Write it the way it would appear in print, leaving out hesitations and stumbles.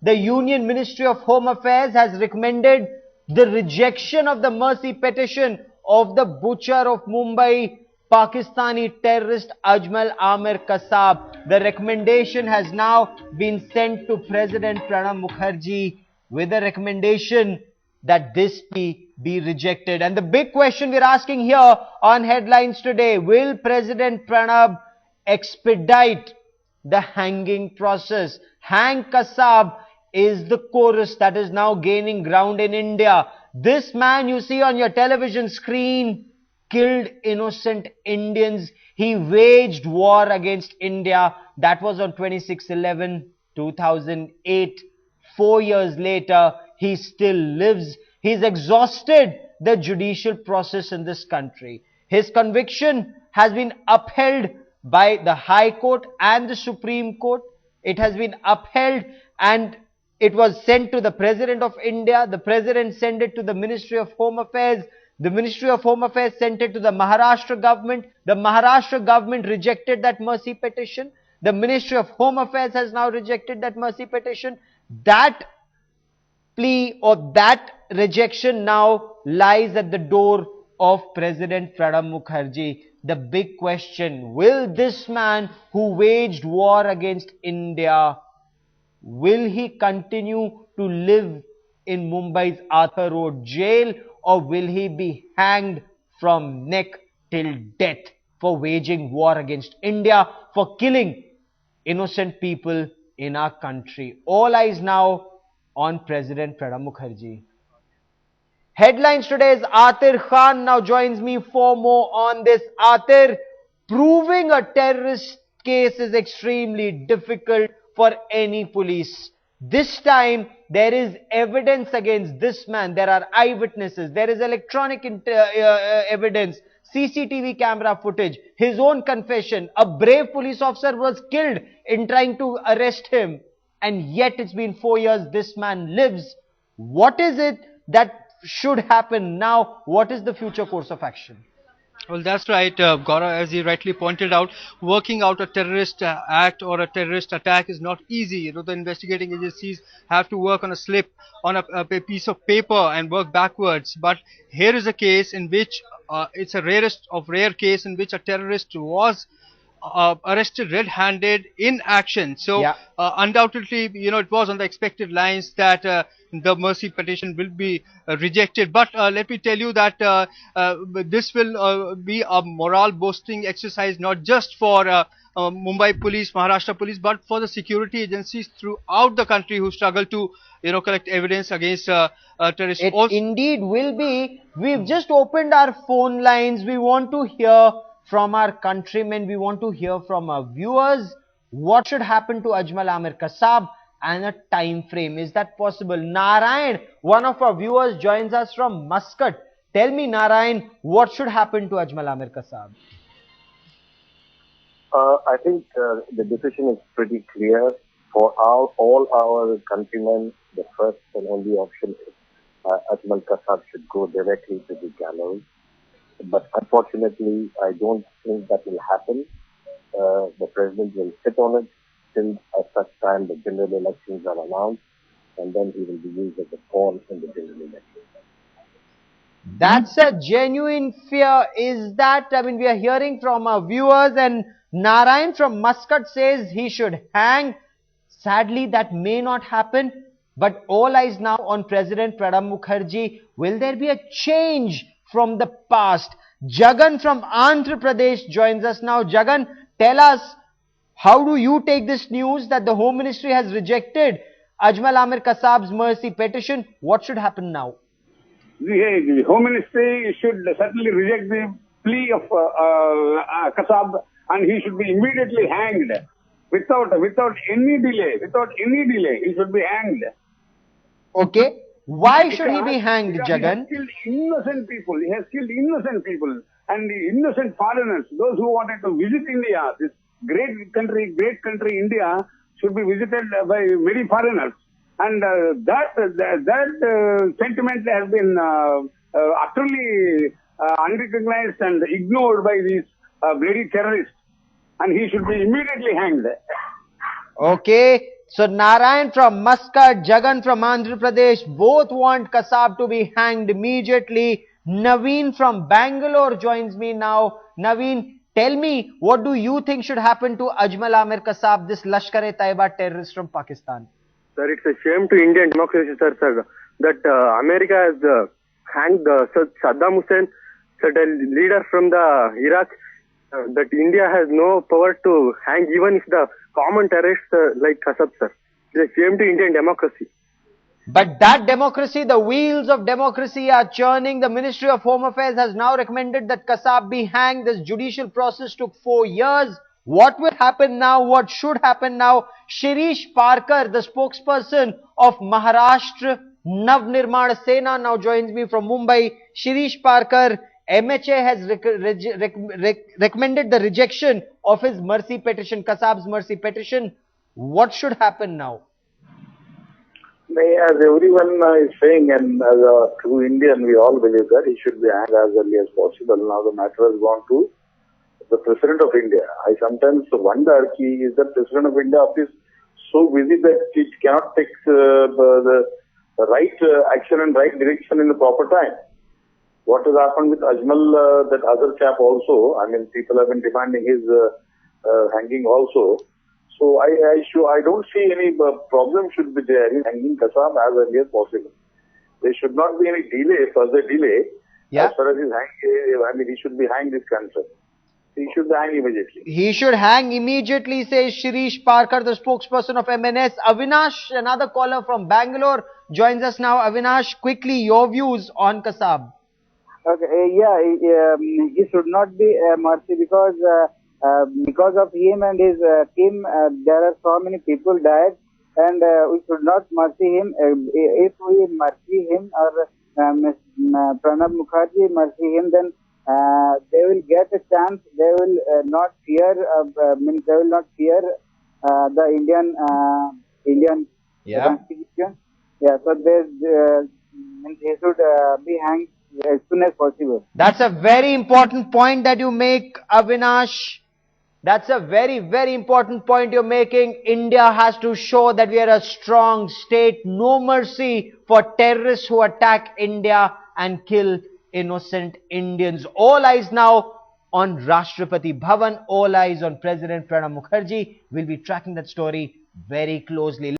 the Union Ministry of Home Affairs has recommended the rejection of the mercy petition of the butcher of Mumbai, Pakistani terrorist Ajmal Amir Kasab. The recommendation has now been sent to President Pranab Mukherjee with a recommendation that this be rejected. And the big question we're asking here on headlines today, will President Pranab expedite the hanging process? Hang Kasab is the chorus that is now gaining ground in India. This man you see on your television screen killed innocent Indians. He waged war against India. That was on 26/11/2008. 4 years later, he still lives. He's exhausted the judicial process in this country. His conviction has been upheld by the High Court and the Supreme Court. It has been upheld and it was sent to the President of India. The President sent it to the Ministry of Home Affairs. The Ministry of Home Affairs sent it to the Maharashtra government. The Maharashtra government rejected that mercy petition. The Ministry of Home Affairs has now rejected that mercy petition. That plea or that rejection now lies at the door of President Pranab Mukherjee. The big question, will this man who waged war against India, will he continue to live in Mumbai's Arthur Road jail, or will he be hanged from neck till death for waging war against India, for killing innocent people in our country? All eyes now on President Pranab Mukherjee. Headlines today is Atir Khan now joins me for more on this. Atir, proving a terrorist case is extremely difficult for any police. This time there is evidence against this man. There are eyewitnesses. There is electronic evidence, CCTV camera footage, his own confession. A brave police officer was killed in trying to arrest him. And yet it's been 4 years, this man lives. What is it that should happen now? What is the future course of action? Well, that's right, Gaurav, as you rightly pointed out, working out a terrorist act or a terrorist attack is not easy. You know, the investigating agencies have to work on a slip, on a piece of paper and work backwards. But here is a case in which it's a rarest of rare case in which a terrorist was arrested red-handed in action. So Yeah. undoubtedly, you know, it was on the expected lines that the mercy petition will be rejected. But let me tell you that this will be a morale boosting exercise, not just for Mumbai police, Maharashtra police, but for the security agencies throughout the country who struggle to, you know, collect evidence against terrorists. It indeed will be. We've just opened our phone lines. We want to hear from our countrymen. We want to hear from our viewers. What should happen to Ajmal Amir Kasab and a time frame? Is that possible? Narayan, one of our viewers, joins us from Muscat. Tell me, Narayan, what should happen to Ajmal Amir Kasab? I think the decision is pretty clear. For all our countrymen, the first and only option is Ajmal Kasab should go directly to the gallows. But unfortunately, I don't think that will happen. The president will sit on it till at such time the general elections are announced, and then he will be used as a pawn in the general elections. That's a genuine fear. Is that, I mean, we are hearing from our viewers, and Narayan from Muscat says he should hang. Sadly, that may not happen. But all eyes now on President Pranab Mukherjee. Will there be a change from the past? Jagan from Andhra Pradesh joins us now. Jagan, tell us, how do you take this news that the Home Ministry has rejected Ajmal Amir Kasab's mercy petition? What should happen now? The Home Ministry should certainly reject the plea of Kasab, and he should be immediately hanged without any delay. Without any delay, he should be hanged. Okay. Why should he be hanged, Jagan? He has killed innocent people. He has killed innocent people and the innocent foreigners, those who wanted to visit India. This great country, India, should be visited by many foreigners. And that sentiment has been utterly unrecognized and ignored by these bloody terrorists. And he should be immediately hanged. Okay. So Narayan from Muscat, Jagan from Andhra Pradesh, both want Kasab to be hanged immediately. Naveen from Bangalore joins me now. Naveen, tell me, what do you think should happen to Ajmal Amir Kasab, this Lashkar-e-Taiba terrorist from Pakistan? Sir, it's a shame to Indian democracy, sir, that America has hanged Saddam Hussein, such a leader from the Iraq, that India has no power to hang even if the common terrorists like Kasab, sir. It's a shame to Indian democracy. But that democracy, the wheels of democracy are churning. The Ministry of Home Affairs has now recommended that Kasab be hanged. This judicial process took 4 years. What will happen now? What should happen now? Shirish Parkar, the spokesperson of Maharashtra Nav Nirman Sena, now joins me from Mumbai. Shirish Parkar, MHA has recommended the rejection of his mercy petition, Kasab's mercy petition. What should happen now? As everyone is saying, and as a true Indian, we all believe that he should be hanged as early as possible. Now the matter has gone to the President of India. I sometimes wonder, is the President of India is so busy that he cannot take the right action and right direction in the proper time. What has happened with Ajmal, that other chap also, I mean, people have been demanding his hanging also. So I don't see any problem should be there in hanging Kasab as early as possible. There should not be any further delay. Yeah. As far as his hanging, I mean, he should be hanged this country. He should hang immediately. He should hang immediately, says Shirish Parkar, the spokesperson of MNS. Avinash, another caller from Bangalore, joins us now. Avinash, quickly, your views on Kasab. Okay, he should not be mercy because of him and his team, there are so many people died, and we should not mercy him. If we mercy him or Pranab Mukherjee mercy him, then they will get a chance. They will not fear. They will not fear the Indian constitution. Yeah, so he should be hanged as soon as possible. That's a very important point that you make, Avinash. That's a very, very important point you're making. India has to show that we are a strong state. No mercy for terrorists who attack India and kill innocent Indians. All eyes now on Rashtrapati Bhavan. All eyes on President Pranab Mukherjee. We'll be tracking that story very closely.